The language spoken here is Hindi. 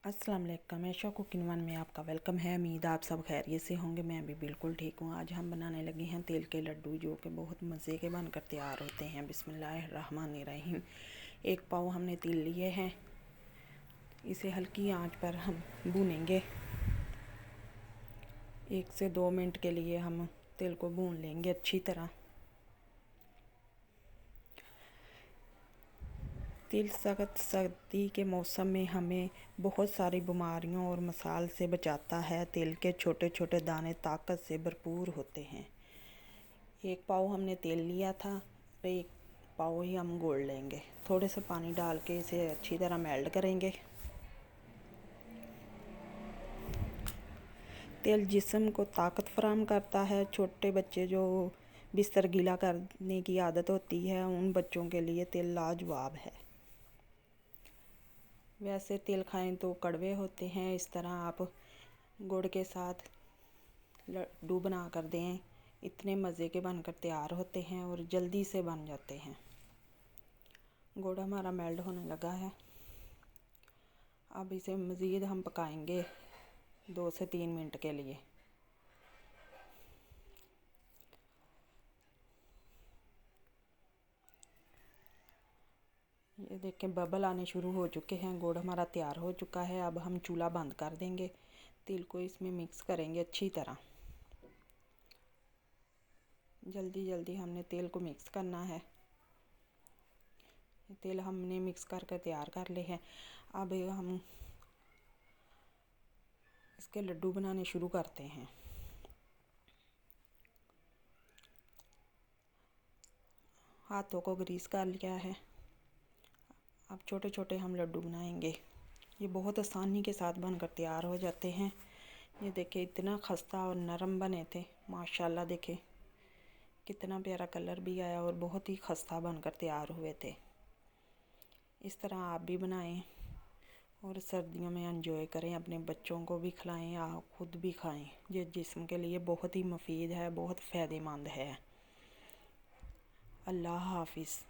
अस्सलाम वालेकुम। ऐशा कुकिंग वन में आपका वेलकम है। उम्मीद आप सब खैरियत से होंगे। मैं भी बिल्कुल ठीक हूँ। आज हम बनाने लगे हैं तेल के लड्डू, जो कि बहुत मज़े के बनकर तैयार होते हैं। बिस्मिल्लाहिर्रहमानिर्रहीम। एक पाव हमने तिल लिए हैं, इसे हल्की आंच पर हम भूनेंगे। 1 से 2 मिनट के लिए हम तेल को भून लेंगे अच्छी तरह। तिल सख्त सर्दी के मौसम में हमें बहुत सारी बीमारियों और मसाल से बचाता है। तिल के छोटे छोटे दाने ताकत से भरपूर होते हैं। 1 पाव हमने तेल लिया था, 1 पाव ही हम गुड़ लेंगे। थोड़े से पानी डाल के इसे अच्छी तरह मेल्ट करेंगे। तेल जिस्म को ताकत फराहम करता है। छोटे बच्चे जो बिस्तर गीला करने की आदत होती है, उन बच्चों के लिए तेल लाजवाब है। वैसे तेल खाएं तो कड़वे होते हैं। इस तरह आप गुड़ के साथ लड्डू बना कर दें, इतने मज़े के बनकर तैयार होते हैं और जल्दी से बन जाते हैं। गुड़ हमारा मेल्ट होने लगा है। अब इसे मज़ीद हम पकाएंगे 2 से 3 मिनट के लिए। ये देखें, बबल आने शुरू हो चुके हैं। गुड़ हमारा तैयार हो चुका है। अब हम चूल्हा बंद कर देंगे। तिल को इसमें मिक्स करेंगे अच्छी तरह। जल्दी जल्दी हमने तेल को मिक्स करना है। तेल हमने मिक्स करके तैयार कर ले हैं। अब हम इसके लड्डू बनाने शुरू करते हैं। हाथों को ग्रीस कर लिया है। अब छोटे छोटे हम लड्डू बनाएंगे। ये बहुत आसानी के साथ बनकर तैयार हो जाते हैं। ये देखें, इतना खस्ता और नरम बने थे माशाल्लाह। देखें कितना प्यारा कलर भी आया और बहुत ही खस्ता बनकर तैयार हुए थे। इस तरह आप भी बनाएं और सर्दियों में एंजॉय करें। अपने बच्चों को भी खिलाएं, आप खुद भी खाएं। ये जिस्म के लिए बहुत ही मुफीद है, बहुत फ़ायदेमंद है। अल्लाह हाफिज़।